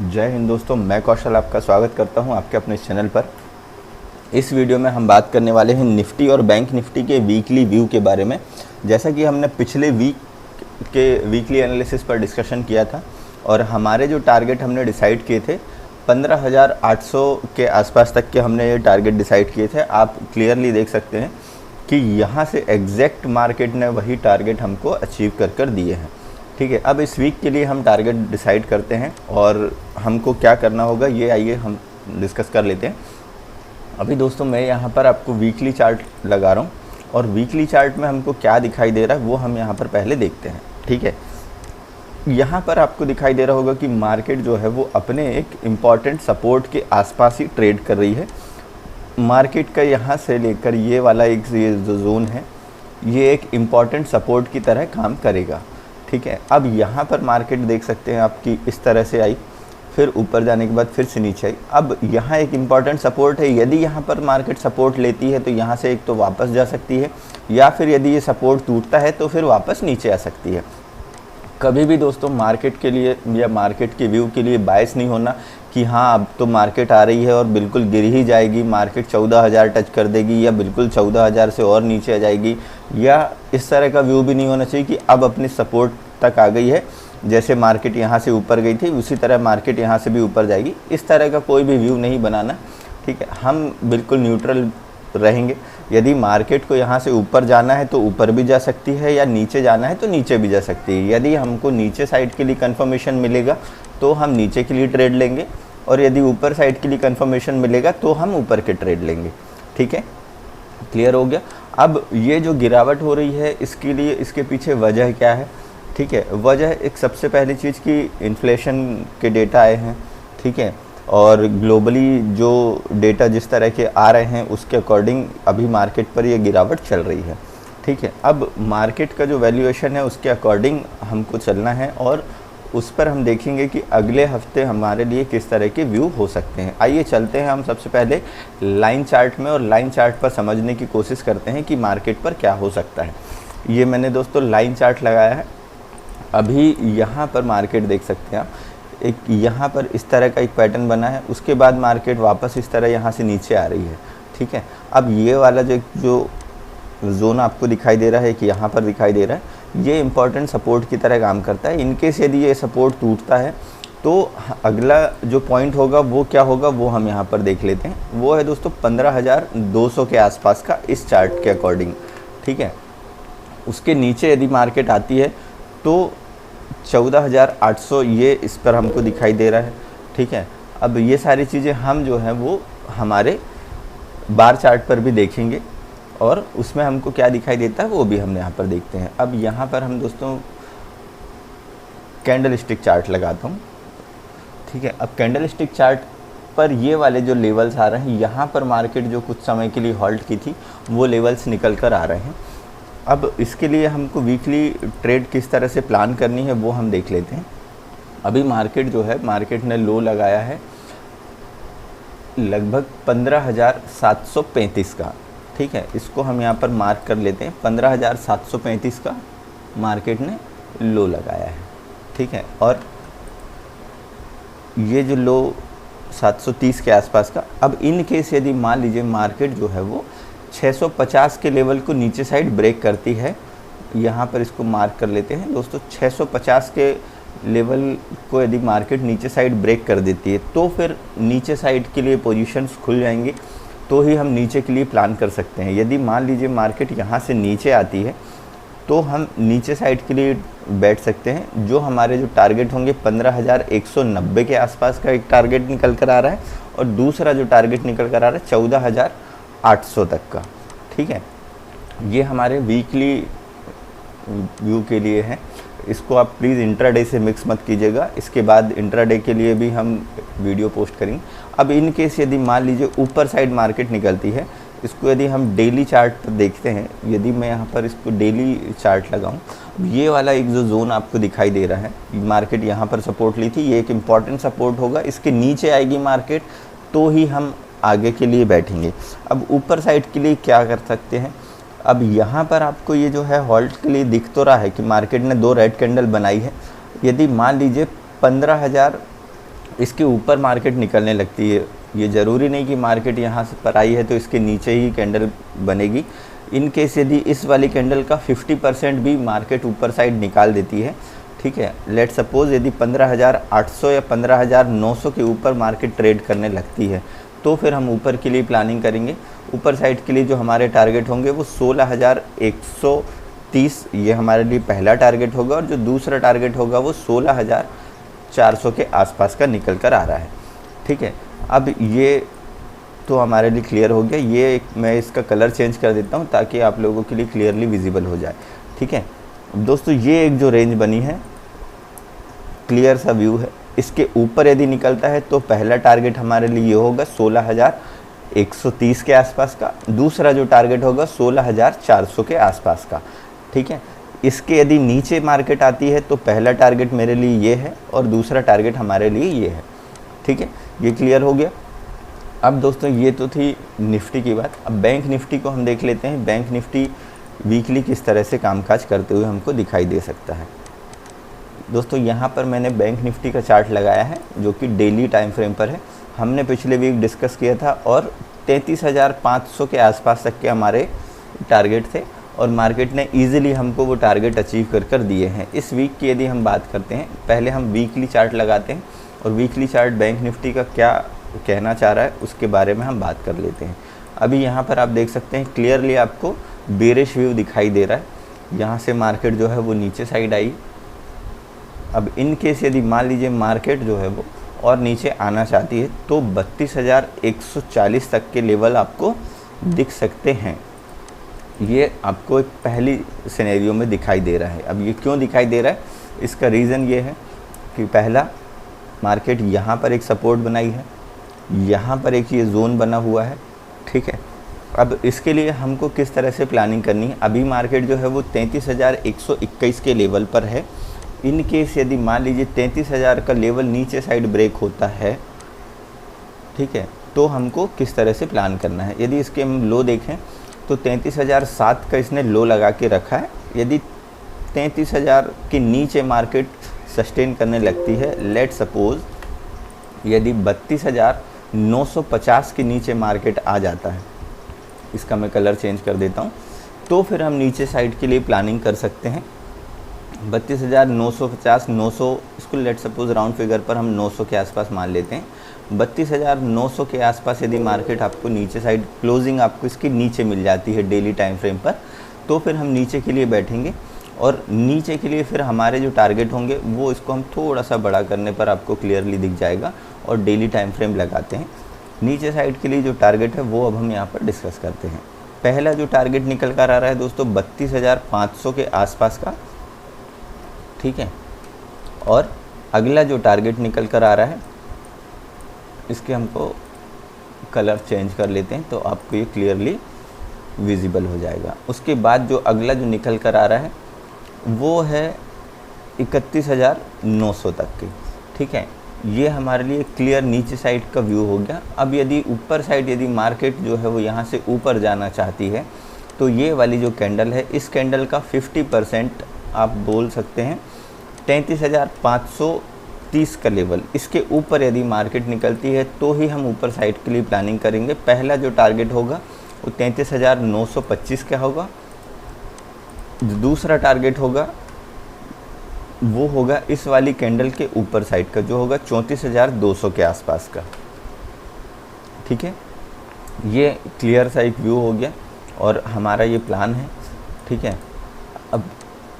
जय हिंद दोस्तों, मैं कौशल आपका स्वागत करता हूं आपके अपने चैनल पर। इस वीडियो में हम बात करने वाले हैं निफ्टी और बैंक निफ्टी के वीकली व्यू के बारे में। जैसा कि हमने पिछले वीक के वीकली एनालिसिस पर डिस्कशन किया था और हमारे जो टारगेट हमने डिसाइड किए थे 15,800 के आसपास तक के हमने ये टारगेट डिसाइड किए थे। आप क्लियरली देख सकते हैं कि यहाँ से एग्जैक्ट मार्केट ने वही टारगेट हमको अचीव कर दिए हैं। ठीक है, अब इस वीक के लिए हम टारगेट डिसाइड करते हैं और हमको क्या करना होगा ये आइए हम डिस्कस कर लेते हैं। अभी दोस्तों मैं यहाँ पर आपको वीकली चार्ट लगा रहा हूँ और वीकली चार्ट में हमको क्या दिखाई दे रहा है वो हम यहाँ पर पहले देखते हैं। ठीक है, यहाँ पर आपको दिखाई दे रहा होगा कि मार्केट जो है वो अपने एक इम्पॉर्टेंट सपोर्ट के आसपास ही ट्रेड कर रही है। मार्केट का यहाँ से लेकर ये वाला एक ये जो जोन है ये एक इम्पॉर्टेंट सपोर्ट की तरह काम करेगा। ठीक है, अब यहाँ पर मार्केट देख सकते हैं आपकी इस तरह से आई, फिर ऊपर जाने के बाद फिर से नीचे आई। अब यहाँ एक इम्पॉर्टेंट सपोर्ट है, यदि यहाँ पर मार्केट सपोर्ट लेती है तो यहाँ से एक तो वापस जा सकती है या फिर यदि ये सपोर्ट टूटता है तो फिर वापस नीचे आ सकती है। कभी भी दोस्तों मार्केट के लिए या मार्केट के व्यू के लिए बायस नहीं होना कि हाँ अब तो मार्केट आ रही है और बिल्कुल गिर ही जाएगी, मार्केट 14,000 टच कर देगी या बिल्कुल 14,000 से और नीचे आ जाएगी, या इस तरह का व्यू भी नहीं होना चाहिए कि अब अपनी सपोर्ट तक आ गई है, जैसे मार्केट यहाँ से ऊपर गई थी उसी तरह मार्केट यहाँ से भी ऊपर जाएगी। इस तरह का कोई भी व्यू नहीं बनाना। ठीक है, हम बिल्कुल न्यूट्रल रहेंगे। यदि मार्केट को यहाँ से ऊपर जाना है तो ऊपर भी जा सकती है या नीचे जाना है तो नीचे भी जा सकती है। यदि हमको नीचे साइड के लिए कंफर्मेशन मिलेगा तो हम नीचे के लिए ट्रेड लेंगे और यदि ऊपर साइड के लिए कंफर्मेशन मिलेगा तो हम ऊपर के ट्रेड लेंगे। ठीक है, क्लियर हो गया। अब ये जो गिरावट हो रही है इसके लिए इसके पीछे वजह क्या है? ठीक है, वजह एक सबसे पहली चीज़ कि इन्फ्लेशन के डेटा आए हैं। ठीक है, और ग्लोबली जो डेटा जिस तरह के आ रहे हैं उसके अकॉर्डिंग अभी मार्केट पर ये गिरावट चल रही है। ठीक है, अब मार्केट का जो वैल्यूएशन है उसके अकॉर्डिंग हमको चलना है और उस पर हम देखेंगे कि अगले हफ्ते हमारे लिए किस तरह के व्यू हो सकते हैं। आइए चलते हैं हम सबसे पहले लाइन चार्ट में और लाइन चार्ट पर समझने की कोशिश करते हैं कि मार्केट पर क्या हो सकता है। ये मैंने दोस्तों लाइन चार्ट लगाया है। अभी यहाँ पर मार्केट देख सकते हैं आप, एक यहाँ पर इस तरह का एक पैटर्न बना है, उसके बाद मार्केट वापस इस तरह यहाँ से नीचे आ रही है। ठीक है, अब ये वाला जो जोन आपको दिखाई दे रहा है कि यहाँ पर दिखाई दे रहा है, ये इम्पॉर्टेंट सपोर्ट की तरह काम करता है। इनकेस यदि ये सपोर्ट टूटता है तो अगला जो पॉइंट होगा वो क्या होगा वो हम यहाँ पर देख लेते हैं। वो है दोस्तों 15,200 के आसपास का इस चार्ट के अकॉर्डिंग। ठीक है, उसके नीचे यदि मार्केट आती है तो 14,800 ये इस पर हमको दिखाई दे रहा है। ठीक है, अब ये सारी चीज़ें हम जो हैं वो हमारे बार चार्ट पर भी देखेंगे और उसमें हमको क्या दिखाई देता है वो भी हम यहाँ पर देखते हैं। अब यहाँ पर हम दोस्तों कैंडल स्टिक चार्ट लगाता हूँ। ठीक है, अब कैंडल स्टिक चार्ट पर ये वाले जो लेवल्स आ रहे हैं, यहाँ पर मार्केट जो कुछ समय के लिए हॉल्ट की थी वो लेवल्स निकल कर आ रहे हैं। अब इसके लिए हमको वीकली ट्रेड किस तरह से प्लान करनी है वो हम देख लेते हैं। अभी मार्केट जो है मार्केट ने लो लगाया है लगभग 15,735 का। ठीक है, इसको हम यहाँ पर मार्क कर लेते हैं। 15,735 का मार्केट ने लो लगाया है। ठीक है, और ये जो लो 730 के आसपास का, अब इन केस यदि मान लीजिए मार्केट जो है वो 650 के लेवल को नीचे साइड ब्रेक करती है, यहाँ पर इसको मार्क कर लेते हैं दोस्तों। 650 के लेवल को यदि मार्केट नीचे साइड ब्रेक कर देती है तो फिर नीचे साइड के लिए पोजीशंस खुल जाएंगी, तो ही हम नीचे के लिए प्लान कर सकते हैं। यदि मान लीजिए मार्केट यहाँ से नीचे आती है तो हम नीचे साइड के लिए बैठ सकते हैं। जो हमारे जो टारगेट होंगे 15,190 के आसपास का एक टारगेट निकल कर आ रहा है और दूसरा जो टारगेट निकल कर आ रहा है 14,800 तक का। ठीक है, ये हमारे वीकली व्यू के लिए है। इसको आप प्लीज़ इंट्राडे से मिक्स मत कीजिएगा, इसके बाद इंट्राडे के लिए भी हम वीडियो पोस्ट करेंगे। अब इन केस यदि मान लीजिए ऊपर साइड मार्केट निकलती है, इसको यदि हम डेली चार्ट पर देखते हैं, यदि मैं यहाँ पर इसको डेली चार्ट लगाऊं, ये वाला एक जो जोन आपको दिखाई दे रहा है, मार्केट यहाँ पर सपोर्ट ली थी, ये एक इम्पॉर्टेंट सपोर्ट होगा। इसके नीचे आएगी मार्केट तो ही हम आगे के लिए बैठेंगे। अब ऊपर साइड के लिए क्या कर सकते हैं? अब यहाँ पर आपको ये जो है हॉल्ट के लिए दिख तो रहा है कि मार्केट ने 2 रेड कैंडल बनाई है। यदि मान लीजिए इसके ऊपर मार्केट निकलने लगती है। ये ज़रूरी नहीं कि मार्केट यहाँ से पर आई है तो इसके नीचे ही कैंडल बनेगी। इन केस यदि इस वाली कैंडल का 50% भी मार्केट ऊपर साइड निकाल देती है, ठीक है, लेट सपोज़ यदि 15,800 या 15,900 के ऊपर मार्केट ट्रेड करने लगती है, तो फिर हम ऊपर के लिए प्लानिंग करेंगे। ऊपर साइड के लिए जो हमारे टारगेट होंगे वो 16,130, ये हमारे लिए पहला टारगेट होगा, और जो दूसरा टारगेट होगा वो 16,400 के आसपास का निकल कर आ रहा है, ठीक है। अब ये तो हमारे लिए क्लियर हो गया। ये मैं इसका कलर चेंज कर देता हूँ ताकि आप लोगों के लिए क्लियरली विजिबल हो जाए, ठीक है। दोस्तों ये एक जो रेंज बनी है, क्लियर सा व्यू है, इसके ऊपर यदि निकलता है तो पहला टारगेट हमारे लिए ये होगा 16,130 के आसपास का, दूसरा जो टारगेट होगा 16,400 के आसपास का, ठीक है। इसके यदि नीचे मार्केट आती है तो पहला टारगेट मेरे लिए ये है और दूसरा टारगेट हमारे लिए ये है, ठीक है। ये क्लियर हो गया। अब दोस्तों ये तो थी निफ्टी की बात। अब बैंक निफ्टी को हम देख लेते हैं। बैंक निफ्टी वीकली किस तरह से कामकाज करते हुए हमको दिखाई दे सकता है। दोस्तों यहाँ पर मैंने बैंक निफ्टी का चार्ट लगाया है जो कि डेली टाइम फ्रेम पर है। हमने पिछले वीक डिस्कस किया था और 33,500 के आसपास तक के हमारे टारगेट थे और मार्केट ने ईजिली हमको वो टारगेट अचीव कर दिए हैं। इस वीक की यदि हम बात करते हैं, पहले हम वीकली चार्ट लगाते हैं और वीकली चार्ट बैंक निफ्टी का क्या कहना चाह रहा है उसके बारे में हम बात कर लेते हैं। अभी यहाँ पर आप देख सकते हैं क्लियरली आपको बेरिश व्यू दिखाई दे रहा है। यहाँ से मार्केट जो है वो नीचे साइड आई। अब इन केस यदि मान लीजिए मार्केट जो है वो और नीचे आना चाहती है तो 32,140 तक के लेवल आपको दिख सकते हैं। ये आपको एक पहली सिनेरियो में दिखाई दे रहा है। अब ये क्यों दिखाई दे रहा है, इसका रीज़न ये है कि पहला, मार्केट यहाँ पर एक सपोर्ट बनाई है, यहाँ पर एक ये जोन बना हुआ है, ठीक है। अब इसके लिए हमको किस तरह से प्लानिंग करनी है। अभी मार्केट जो है वो 33,121 के लेवल पर है। इन केस यदि मान लीजिए 33,000 का लेवल नीचे साइड ब्रेक होता है, ठीक है, तो हमको किस तरह से प्लान करना है। यदि इसके हम लो देखें तो 33,007 का इसने लो लगा के रखा है। यदि 33,000 के नीचे मार्केट सस्टेन करने लगती है, लेट सपोज़ यदि 32,950 के नीचे मार्केट आ जाता है, इसका मैं कलर चेंज कर देता हूँ, तो फिर हम नीचे साइड के लिए प्लानिंग कर सकते हैं। 32,950, 900, इसको लेट सपोज़ राउंड फिगर पर हम 900 के आसपास मान लेते हैं। 32,900 के आसपास यदि मार्केट आपको नीचे साइड क्लोजिंग आपको इसके नीचे मिल जाती है डेली टाइम फ्रेम पर, तो फिर हम नीचे के लिए बैठेंगे और नीचे के लिए फिर हमारे जो टारगेट होंगे वो इसको हम थोड़ा सा बड़ा करने पर आपको क्लियरली दिख जाएगा और डेली टाइम फ्रेम लगाते हैं। नीचे साइड के लिए जो टारगेट है वो अब हम यहाँ पर डिस्कस करते हैं। पहला जो टारगेट निकल कर आ रहा है दोस्तों 32,500 के आसपास का, ठीक है। और अगला जो टारगेट निकल कर आ रहा है, इसके हमको कलर चेंज कर लेते हैं तो आपको ये क्लियरली विजिबल हो जाएगा। उसके बाद जो अगला जो निकल कर आ रहा है वो है 31,900 तक की, ठीक है। ये हमारे लिए क्लियर नीचे साइड का व्यू हो गया। अब यदि ऊपर साइड यदि मार्केट जो है वो यहाँ से ऊपर जाना चाहती है तो ये वाली जो कैंडल है, इस कैंडल का 50% आप बोल सकते हैं 33,530 का लेवल, इसके ऊपर यदि मार्केट निकलती है तो ही हम ऊपर साइड के लिए प्लानिंग करेंगे। पहला जो टारगेट होगा वो 33,925 का होगा। दूसरा टारगेट होगा वो होगा इस वाली कैंडल के ऊपर साइड का, जो होगा 34,200 के आसपास का, ठीक है। ये क्लियर सा एक व्यू हो गया और हमारा ये प्लान है, ठीक है। अब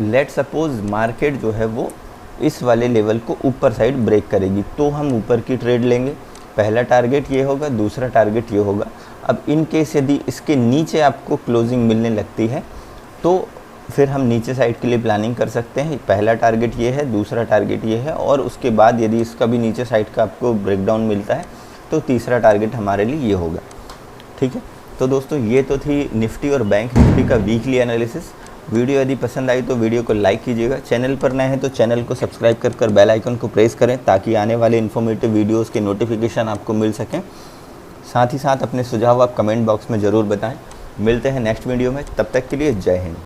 लेट सपोज़ मार्केट जो है वो इस वाले लेवल को ऊपर साइड ब्रेक करेगी तो हम ऊपर की ट्रेड लेंगे। पहला टारगेट ये होगा, दूसरा टारगेट ये होगा। अब इन केस यदि इसके नीचे आपको क्लोजिंग मिलने लगती है तो फिर हम नीचे साइड के लिए प्लानिंग कर सकते हैं। पहला टारगेट ये है, दूसरा टारगेट ये है और उसके बाद यदि इसका भी नीचे साइड का आपको ब्रेकडाउन मिलता है तो तीसरा टारगेट हमारे लिए ये होगा, ठीक है। तो दोस्तों ये तो थी निफ्टी और बैंक निफ्टी का वीकली एनालिसिस। वीडियो यदि पसंद आई तो वीडियो को लाइक कीजिएगा। चैनल पर नए हैं तो चैनल को सब्सक्राइब कर बेल आइकन को प्रेस करें ताकि आने वाले इन्फॉर्मेटिव वीडियोज़ के नोटिफिकेशन आपको मिल सकें। साथ ही साथ अपने सुझाव आप कमेंट बॉक्स में ज़रूर बताएं। मिलते हैं नेक्स्ट वीडियो में, तब तक के लिए जय हिंद।